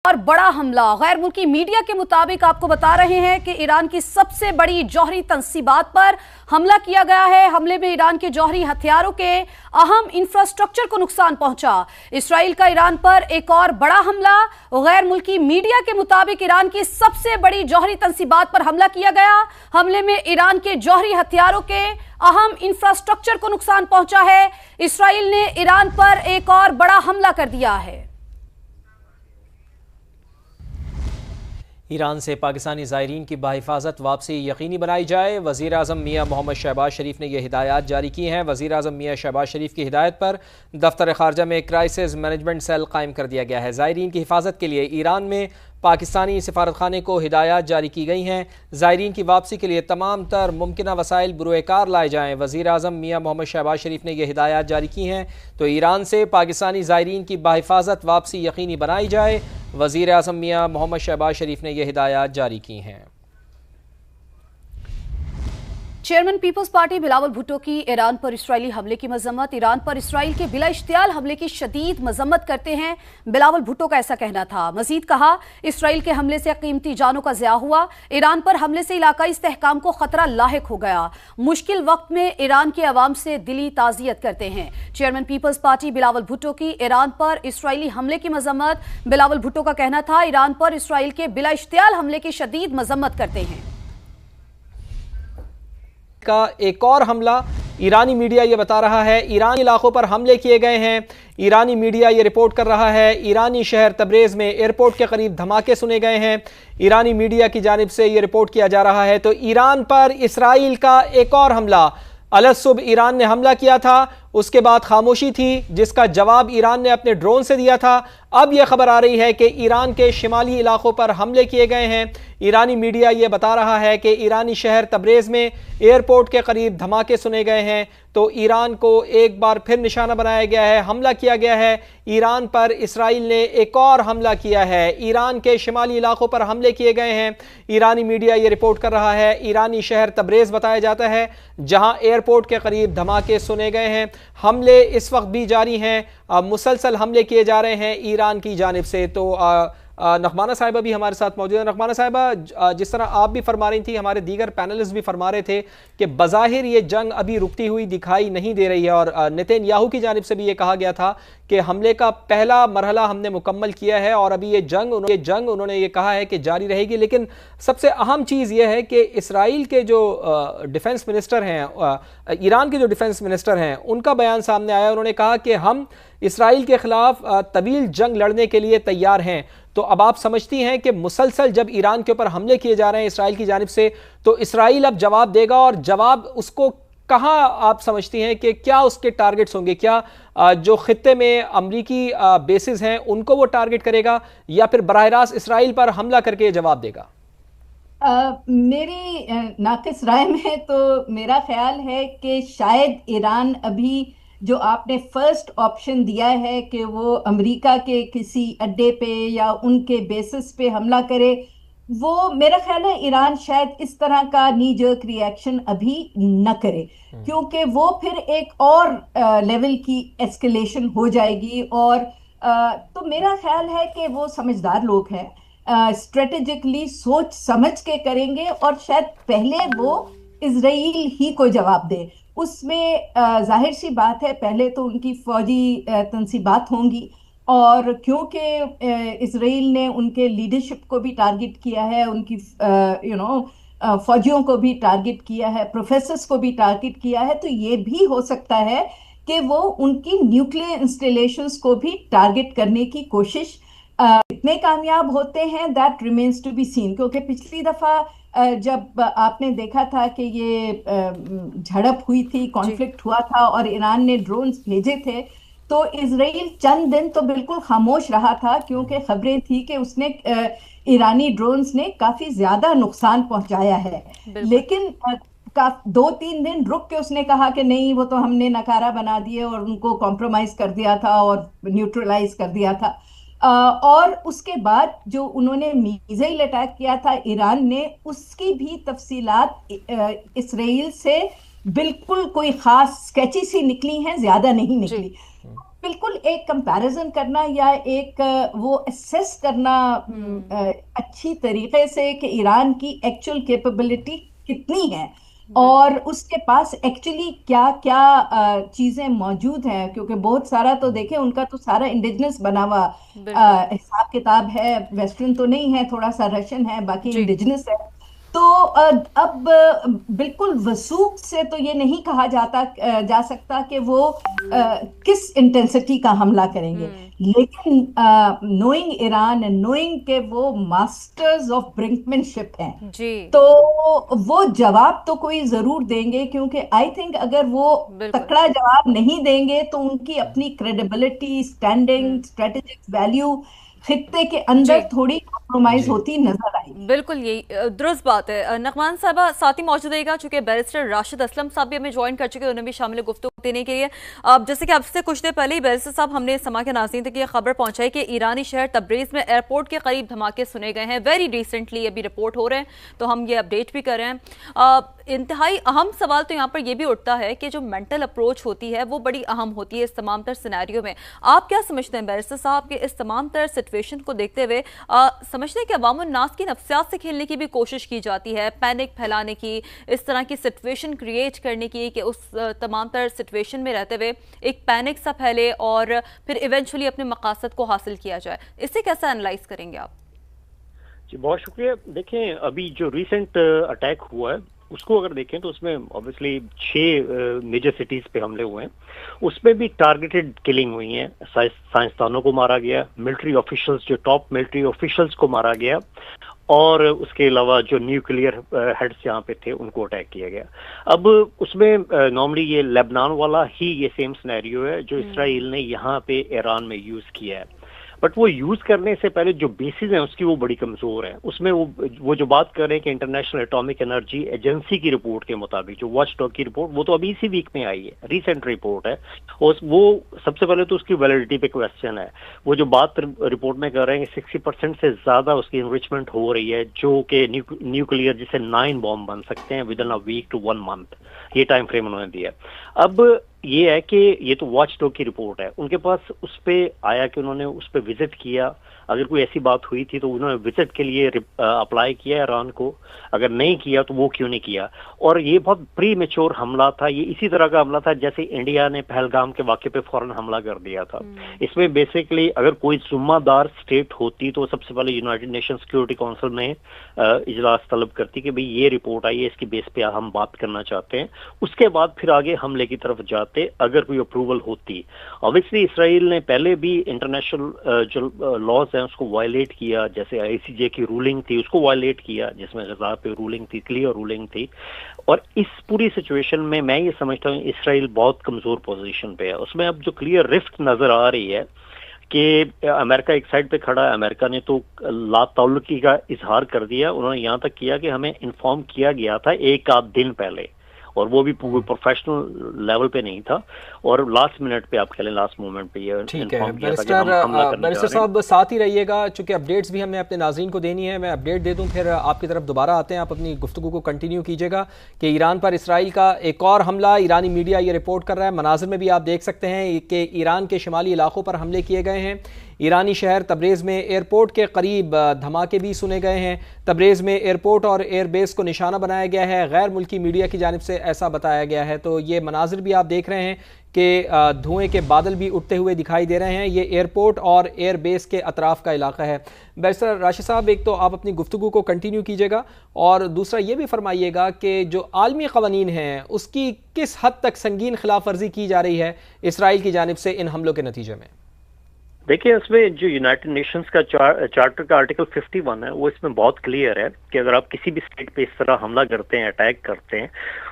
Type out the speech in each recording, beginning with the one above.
اور बड़ा हमला। गैर मुल्की मीडिया के मुताबिक आपको बता रहे हैं कि ईरान की सबसे बड़ी जौहरी तंसीबात पर हमला किया गया है। हमले में ईरान के जौहरी हथियारों के अहम इंफ्रास्ट्रक्चर को नुकसान पहुंचा। इसराइल का ईरान पर एक और बड़ा हमला। गैर मुल्की मीडिया के मुताबिक ईरान की सबसे बड़ी जौहरी तंसीबात पर हमला किया गया। हमले में ईरान के जौहरी हथियारों के अहम इंफ्रास्ट्रक्चर को नुकसान पहुंचा है। इसराइल ने ईरान पर एक और बड़ा हमला कर दिया है। ईरान से पाकिस्तानी ज़ायरीन की बाहिफाजत वापसी यकीनी बनाई जाए। वज़ीर आज़म मियाँ मोहम्मद शहबाज शरीफ ने यह हिदायत जारी की हैं। वज़ीर आज़म मियाँ शहबाज शरीफ की हिदायत पर दफ्तर ख़ारजा में क्राइसिस मैनेजमेंट सेल कायम कर दिया गया है। ज़ायरीन की हिफाजत के लिए ईरान में पाकिस्तानी सिफारतखाने को हिदायत जारी की गई हैं। ज़ायरीन की वापसी के लिए तमाम तर मुमकिन वसाइल बुरुएकार लाए जाएँ। वज़ीर आज़म मियाँ मोहम्मद शहबाज शरीफ ने यह हिदायत जारी की हैं तो ईरान से पाकिस्तानी ज़ायरीन की बाहिफाजत वापसी यकीनी बनाई जाए। वज़ीर आज़म मियाँ मोहम्मद शहबाज शरीफ ने यह हिदायत जारी की हैं। चेयरमैन पीपल्स पार्टी बिलावल भुट्टो की ईरान पर इसराइली हमले की मजम्मत। ईरान पर इसराइल के बिला इश्तियाल हमले की शदीद मजम्मत करते हैं। बिलावल भुट्टो का ऐसा कहना था। मजीद कहा, इसराइल के हमले से कीमती जानों का ज़िया हुआ। ईरान पर हमले से इलाकाई इस्तेहकाम को खतरा लाहिक हो गया। मुश्किल वक्त में ईरान के अवाम से दिली ताज़ियत करते हैं। चेयरमैन पीपल्स पार्टी बिलावल भुट्टो की ईरान पर इसराइली हमले की मजम्मत। बिलावल भुट्टो का कहना था, ईरान पर इसराइल के बिला इश्तियाल हमले की शदीद मजम्मत करते हैं। का एक और हमला। ईरानी मीडिया ये बता रहा है ईरानी इलाकों पर हमले किए गए हैं। ईरानी मीडिया ये रिपोर्ट कर रहा है ईरानी शहर तब्रेज़ में एयरपोर्ट के करीब धमाके सुने गए हैं। ईरानी मीडिया की जानिब से ये रिपोर्ट किया जा रहा है तो ईरान पर इसराइल का एक और हमला। अलसुब ईरान ने हमला किया था, उसके बाद खामोशी थी, जिसका जवाब ईरान ने अपने ड्रोन से दिया था। अब यह खबर आ रही है कि ईरान के शिमाली इलाकों पर हमले किए गए हैं। ईरानी मीडिया ये बता रहा है कि ईरानी शहर तब्रेज़ में एयरपोर्ट के करीब धमाके सुने गए हैं तो ईरान को एक बार फिर निशाना बनाया गया है, हमला किया गया है। ईरान पर इसराइल ने एक और हमला किया है। ईरान के शिमाली इलाकों पर हमले किए गए हैं। ईरानी मीडिया ये रिपोर्ट कर रहा है ईरानी शहर तब्रेज़ बताया जाता है जहां एयरपोर्ट के करीब धमाके सुने गए हैं। हमले इस वक्त भी जारी हैं, मुसलसल हमले किए जा रहे हैं ईरान की जानिब से। तो नगमाना साहिबा भी हमारे साथ मौजूद है। नगमाना साहिबा, जिस तरह आप भी फरमा रही थी, हमारे दीगर पैनलिस्ट भी फरमा रहे थे कि बज़ाहिर ये जंग अभी रुकती हुई दिखाई नहीं दे रही है और नेतन्याहू की जानिब से भी ये कहा गया था कि हमले का पहला मरहला हमने मुकम्मल किया है और अभी ये जंग उन्होंने ये कहा है कि जारी रहेगी। लेकिन सबसे अहम चीज़ ये है कि इसराइल के जो डिफेंस मिनिस्टर हैं, ईरान के जो डिफेंस मिनिस्टर हैं, उनका बयान सामने आया। उन्होंने कहा कि हम इसराइल के खिलाफ तवील जंग लड़ने के लिए तैयार हैं। तो अब आप समझती हैं कि मुसलसल जब ईरान के ऊपर हमले किए जा रहे हैं इसराइल की जानिब से तो इसराइल अब जवाब देगा और जवाब उसको कहाँ आप समझती हैं कि क्या उसके टारगेट्स होंगे? क्या जो खित्ते में अमरीकी बेसिस हैं उनको वो टारगेट करेगा या फिर बराह रास्त इसराइल पर हमला करके जवाब देगा? मेरी नाक़िस राय में तो मेरा ख्याल है कि शायद ईरान अभी जो आपने फर्स्ट ऑप्शन दिया है कि वो अमेरिका के किसी अड्डे पे या उनके बेसिस पे हमला करे, वो मेरा ख्याल है ईरान शायद इस तरह का नी जर्क रिएक्शन अभी न करे, क्योंकि वो फिर एक और लेवल की एस्केलेशन हो जाएगी। और तो मेरा ख्याल है कि वो समझदार लोग हैं, स्ट्रेटेजिकली सोच समझ के करेंगे और शायद पहले वो इजराइल ही को जवाब दे। उसमें जाहिर सी बात है पहले तो उनकी फौजी तंसीबात होंगी और क्योंकि इजराइल ने उनके लीडरशिप को भी टारगेट किया है, उनकी फौजियों को भी टारगेट किया है, प्रोफेसर्स को भी टारगेट किया है, तो ये भी हो सकता है कि वो उनकी न्यूक्लियर इंस्टॉलेशंस को भी टारगेट करने की कोशिश कितने कामयाब होते हैं that remains to be seen. क्योंकि पिछली दफ़ा जब आपने देखा था कि ये झड़प हुई थी, कॉन्फ्लिक्ट हुआ था और ईरान ने ड्रोन्स भेजे थे, तो इजराइल चंद दिन तो बिल्कुल खामोश रहा था क्योंकि खबरें थी कि उसने ईरानी ड्रोन्स ने काफी ज्यादा नुकसान पहुंचाया है। लेकिन 2-3 दिन रुक के उसने कहा कि नहीं, वो तो हमने नकारा बना दिए और उनको कॉम्प्रोमाइज कर दिया था और न्यूट्रलाइज कर दिया था। और उसके बाद जो उन्होंने मिसाइल अटैक किया था ईरान ने, उसकी भी तफसीलात इसराइल से बिल्कुल कोई खास स्केची सी निकली हैं, ज्यादा नहीं निकली। बिल्कुल एक कंपैरिजन करना या एक वो असेस करना अच्छी तरीके से कि ईरान की एक्चुअल कैपेबिलिटी कितनी है बिल्कुल। और उसके पास एक्चुअली क्या क्या चीजें मौजूद हैं, क्योंकि बहुत सारा तो देखें उनका तो सारा इंडिजिनस बना हुआ बिल्कुल। हिसाब किताब है, वेस्टर्न तो नहीं है, थोड़ा सा रशियन है, बाकी जी। इंडिजिनस है। तो अब बिल्कुल वसूख से तो ये नहीं कहा जा सकता कि वो किस इंटेंसिटी का हमला करेंगे, हम्म। लेकिन नोइंग ईरान एंड नोइंग के वो मास्टर्स ऑफ ब्रिंकमैनशिप हैं, जी। तो वो जवाब तो कोई जरूर देंगे, क्योंकि आई थिंक अगर वो बिल्कुल। तकड़ा जवाब नहीं देंगे तो उनकी अपनी क्रेडिबिलिटी, हम्म। स्टैंडिंग, स्ट्रेटेजिक वैल्यू खित्ते के जी। अंदर थोड़ी कॉम्प्रोमाइज जी होती नजर आएगी। बिल्कुल यही दुरुस्त बात है। नगमान साहबा साथ ही मौजूद रहेगा, चूंकि बैरिस्टर राशिद असलम साहब भी हमें ज्वाइन कर चुके हैं, उन्हें भी शामिल गुफ्तगू देने के लिए। अब जैसे कि आपसे कुछ देर पहले ही बैरिस्टर साहब हमने समा के नाज़रीन तक ये खबर पहुंचाई कि ईरानी शहर तब्रेज़ में एयरपोर्ट के करीब धमाके सुने गए हैं। वेरी रिसेंटली अभी रिपोर्ट हो रहे हैं, तो हम ये अपडेट भी कर रहे हैं। इंतहाई अहम सवाल तो यहाँ पर यह भी उठता है कि जो मेंटल अप्रोच होती है वो बड़ी अहम होती है इस तमाम तर सिनेरियो में। आप क्या समझते हैं बैरिस्टर साहब के इस तमाम तर सिचुएशन को देखते हुए, समझते हैं कि अवाम नास की नफ्सियात से खेलने की भी कोशिश की जाती है, पैनिक फैलाने की, इस तरह की सिचुएशन क्रिएट करने की कि उस तमाम तर सिचुएशन में रहते हुए एक पैनिक सा फैले और फिर इवेंचुअली अपने मकासद को हासिल किया जाए। इसे कैसे एनालाइज करेंगे आप? जी बहुत शुक्रिया। देखें अभी जो रिसेंट अटैक हुआ है उसको अगर देखें तो उसमें ऑब्वियसली 6 मेजर सिटीज पे हमले हुए हैं, उसमें भी टारगेटेड किलिंग हुई है। साइंसदानों को मारा गया, मिलिट्री ऑफिशियल्स, जो टॉप मिलिट्री ऑफिशियल्स को मारा गया, और उसके अलावा जो न्यूक्लियर हेड्स यहाँ पे थे उनको अटैक किया गया। अब उसमें नॉर्मली ये लेबनान वाला ही ये सेम सिनेरियो है जो इसराइल ने यहाँ पे ईरान में यूज किया है, बट वो यूज करने से पहले जो बेसिस है उसकी वो बड़ी कमजोर है। उसमें वो जो बात कर रहे हैं कि इंटरनेशनल एटॉमिक एनर्जी एजेंसी की रिपोर्ट के मुताबिक, जो वॉच डॉग की रिपोर्ट, वो तो अभी इसी वीक में आई है, रिसेंट रिपोर्ट है, और वो सबसे पहले तो उसकी वैलिडिटी पे क्वेश्चन है। वो जो बात रिपोर्ट में कर रहे हैं कि 60% से ज्यादा उसकी इनरिचमेंट हो रही है, जो कि न्यूक्लियर जिसे 9 बॉम्ब बन सकते हैं within a week to 1 month, ये टाइम फ्रेम उन्होंने दिया। अब ये है कि ये तो वॉच डॉग की रिपोर्ट है, उनके पास उस पे आया कि उन्होंने उस पे विजिट किया, अगर कोई ऐसी बात हुई थी तो उन्होंने विजिट के लिए अप्लाई किया ईरान को, अगर नहीं किया तो वो क्यों नहीं किया। और ये बहुत प्री मेच्योर हमला था, ये इसी तरह का हमला था जैसे इंडिया ने पहलगाम के वाक़े पे फौरन हमला कर दिया था। इसमें बेसिकली अगर कोई जिम्मेदार स्टेट होती तो सबसे पहले यूनाइटेड नेशन सिक्योरिटी काउंसिल में इजलास तलब करती कि भाई ये रिपोर्ट आई है, इसकी बेस पे हम बात करना चाहते हैं, उसके बाद फिर आगे हमले की तरफ जाते अगर कोई अप्रूवल होती। ऑब्वियसली इसराइल ने पहले भी इंटरनेशनल जो लॉज हैं उसको वायलेट किया, जैसे आईसीजे की रूलिंग थी उसको वायलेट किया, जिसमें गजा पे रूलिंग थी, क्लियर रूलिंग थी। और इस पूरी सिचुएशन में मैं ये समझता हूँ इसराइल बहुत कमजोर पोजीशन पे है। उसमें अब जो क्लियर रिफ्ट नजर आ रही है कि अमेरिका एक साइड पे खड़ा है, अमेरिका ने तो लाताल्लुकी का इजहार कर दिया, उन्होंने यहाँ तक किया कि हमें इन्फॉर्म किया गया था 1 आध दिन पहले, और वो भी प्रोफेशनल लेवल पे नहीं था, और लास्ट मिनट पे आप कह लें, लास्ट मोमेंट पे ये ठीक है। बैरिस्टर साहब साथ ही रहिएगा, चूंकि अपडेट्स भी हमने अपने नाज़रीन को देनी है। मैं अपडेट दे दूं फिर आपकी तरफ दोबारा आते हैं, आप अपनी गुफ्तगू को कंटिन्यू कीजिएगा कि ईरान पर इसराइल का एक और हमला, ईरानी मीडिया ये रिपोर्ट कर रहा है, मनाजिर में भी आप देख सकते हैं कि ईरान के शिमाली इलाकों पर हमले किए गए हैं। ईरानी शहर तब्रेज़ में एयरपोर्ट के करीब धमाके भी सुने गए हैं। तब्रेज़ में एयरपोर्ट और एयरबेस को निशाना बनाया गया है, गैर मुल्की मीडिया की जानिब से ऐसा बताया गया है। तो ये मनाजिर भी आप देख रहे हैं कि धुएं के बादल भी उठते हुए दिखाई दे रहे हैं। ये एयरपोर्ट और एयरबेस के अतराफ़ का इलाका है। बैरिस्टर राशिद साहब, एक तो आप अपनी गुफ्तगू को कंटिन्यू कीजिएगा, और दूसरा ये भी फरमाइएगा कि जो आलमी क़वानीन हैं उसकी किस हद तक संगीन खिलाफ वर्जी की जा रही है इसराइल की जानिब से इन हमलों के नतीजे में। देखिए, इसमें जो यूनाइटेड नेशंस का चार्टर का आर्टिकल 51 है वो इसमें बहुत क्लियर है कि अगर आप किसी भी स्टेट पे इस तरह हमला करते हैं, अटैक करते हैं,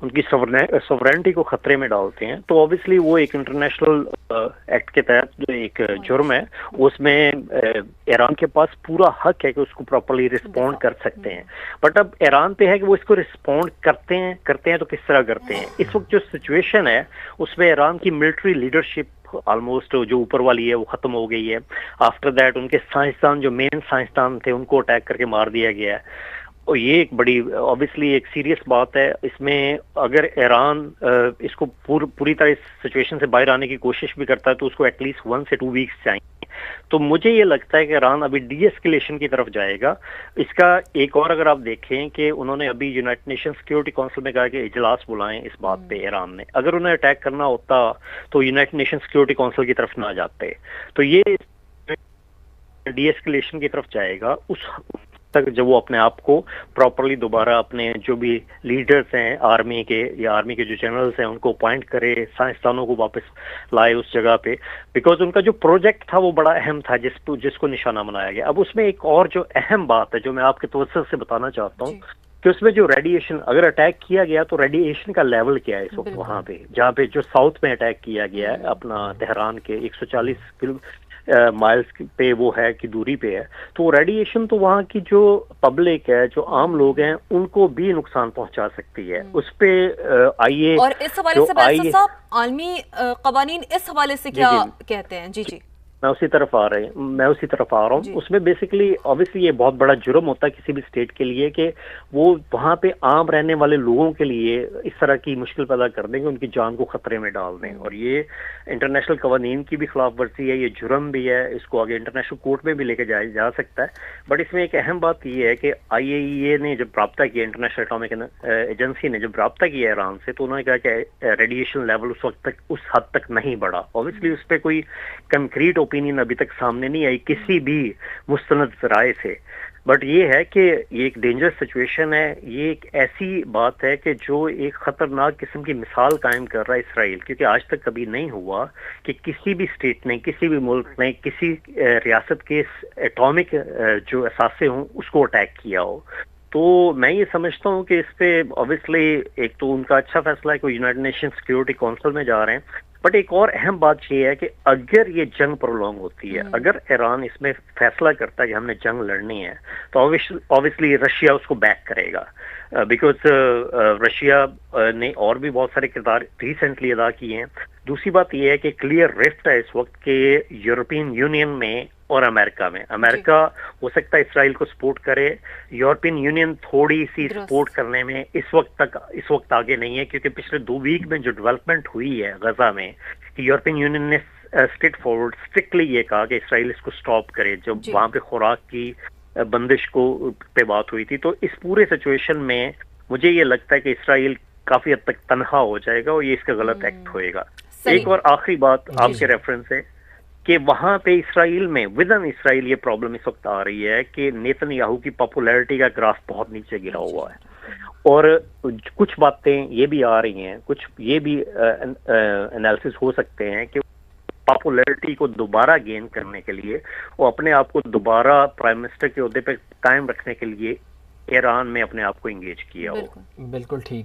उनकी सॉवरेनिटी को खतरे में डालते हैं, तो ऑब्वियसली वो एक इंटरनेशनल एक्ट के तहत जो एक जुर्म है, उसमें ईरान के पास पूरा हक है कि उसको प्रॉपर्ली रिस्पॉन्ड कर सकते हैं। बट अब ईरान पे है कि वो इसको रिस्पॉन्ड करते हैं तो किस तरह करते हैं। इस वक्त जो सिचुएशन है उसमें ईरान की मिलिट्री लीडरशिप ऑलमोस्ट जो ऊपर वाली है वो खत्म हो गई है। आफ्टर दैट उनके साइंसदान, जो मेन साइंसदान थे, उनको अटैक करके मार दिया गया है। اور یہ ایک بڑی obviously ایک سیریس بات ہے. اس میں اگر ایران اس کو پوری طرح اس سچویشن سے باہر آنے کی کوشش بھی کرتا ہے تو اس کو ایٹ لیسٹ 1 سے 2 ویکس چاہیے. تو مجھے یہ لگتا ہے کہ ایران ابھی ڈی ایسکیلیشن کی طرف جائے گا. اس کا ایک اور اگر آپ دیکھیں کہ انہوں نے ابھی یونائٹڈ نیشن سیکیورٹی کونسل میں کہا کہ اجلاس بلائیں اس بات پہ. ایران نے اگر انہیں اٹیک کرنا ہوتا تو یونائٹڈ نیشن سیکیورٹی کونسل کی طرف نہ جاتے. تو یہ ڈی ایسکیلیشن کی طرف جائے گا اس تک جب وہ اپنے آپ کو پراپرلی دوبارہ اپنے جو بھی لیڈرز ہیں آرمی کے یا آرمی کے جو جنرلز ہیں ان کو اپوائنٹ کرے, سائنسدانوں کو واپس لائے اس جگہ پہ, بیکاز ان کا جو پروجیکٹ تھا وہ بڑا اہم تھا جس کو نشانہ بنایا گیا. اب اس میں ایک اور جو اہم بات ہے جو میں آپ کے توسط سے بتانا چاہتا ہوں کہ اس میں جو ریڈیشن اگر اٹیک کیا گیا تو ریڈیشن کا لیول کیا ہے اس وقت وہاں پہ جہاں پہ جو ساؤتھ میں اٹیک کیا گیا ہے اپنا تہران کے 140 مائلز پہ وہ ہے کی دوری پہ ہے. تو ریڈیشن تو وہاں کی جو پبلک ہے جو عام لوگ ہیں ان کو بھی نقصان پہنچا سکتی ہے. اس پہ آئیے اور اس حوالے سے بارسٹر صاحب عالمی قوانین اس حوالے سے کیا کہتے ہیں؟ جی میں اسی طرف آ رہا ہوں. اس میں بیسیکلی obviously یہ بہت بڑا جرم ہوتا ہے کسی بھی اسٹیٹ کے لیے کہ وہ وہاں پہ عام رہنے والے لوگوں کے لیے اس طرح کی مشکل پیدا کر دیں گے, ان کی جان کو خطرے میں ڈال دیں. اور یہ انٹرنیشنل قوانین کی بھی خلاف ورزی ہے, یہ جرم بھی ہے, اس کو آگے انٹرنیشنل کورٹ میں بھی لے کے جا سکتا ہے. بٹ اس میں ایک اہم بات یہ ہے کہ IAEA نے جب رابطہ کیا, انٹرنیشنل اٹامک ایجنسی نے جب رابطہ کیا ایران سے, تو انہوں نے کہا کہ ریڈیشن لیول اس وقت تک اس حد تک نہیں بڑھا. obviously اس پہ کوئی کنکریٹ اوپینین ابھی تک سامنے نہیں آئی کسی بھی مستند ذرائع سے. بٹ یہ ہے کہ یہ ایک ڈینجرس سچویشن ہے. یہ ایک ایسی بات ہے کہ جو ایک خطرناک قسم کی مثال قائم کر رہا ہے اسرائیل, کیونکہ آج تک کبھی نہیں ہوا کہ کسی بھی اسٹیٹ نے, کسی بھی ملک نے, کسی ریاست کے اٹامک جو اثاثے ہوں اس کو اٹیک کیا ہو. تو میں یہ سمجھتا ہوں کہ اس پہ obviously ایک تو ان کا اچھا فیصلہ ہے کہ یونائٹڈ نیشن سیکیورٹی کونسل میں جا رہے ہیں. بٹ ایک اور اہم بات یہ ہے کہ اگر یہ جنگ پرولونگ ہوتی ہے, اگر ایران اس میں فیصلہ کرتا ہے کہ ہم نے جنگ لڑنی ہے, تو obviously رشیا اس کو بیک کرے گا, بیکاز رشیا نے اور بھی بہت سارے کردار ریسنٹلی ادا کیے ہیں. دوسری بات یہ ہے کہ کلیئر رفٹ ہے اس وقت کہ یورپین یونین میں اور امریکہ میں. امریکہ ہو سکتا ہے اسرائیل کو سپورٹ کرے, یورپین یونین تھوڑی سی سپورٹ کرنے میں اس وقت آگے نہیں ہے, کیونکہ پچھلے 2 ویک میں جو ڈیولپمنٹ ہوئی ہے غزہ میں کہ یورپین یونین نے اسٹریٹ فارورڈ اسٹرکٹلی یہ کہا کہ اسرائیل اس کو سٹاپ کرے جب وہاں پہ خوراک کی بندش پہ بات ہوئی تھی. تو اس پورے سچویشن میں مجھے یہ لگتا ہے کہ اسرائیل کافی حد تک تنہا ہو جائے گا اور یہ اس کا غلط ایکٹ ہوئے گا. ایک اور آخری بات آپ کے ریفرنس ہے کہ وہاں پہ اسرائیل میں ود ان اسرائیل یہ پرابلم اس وقت آ رہی ہے کہ نیتن یاہو کی پاپولیرٹی کا گراف بہت نیچے گرا ہوا ہے. اور کچھ باتیں یہ بھی آ رہی ہیں, کچھ یہ بھی انالیسس ہو سکتے ہیں کہ پاپولیرٹی کو دوبارہ گین کرنے کے لیے وہ اپنے آپ کو دوبارہ پرائم منسٹر کے عہدے پہ قائم رکھنے کے لیے ایران میں اپنے آپ کو انگیج کیا ہو. بالکل ٹھیک.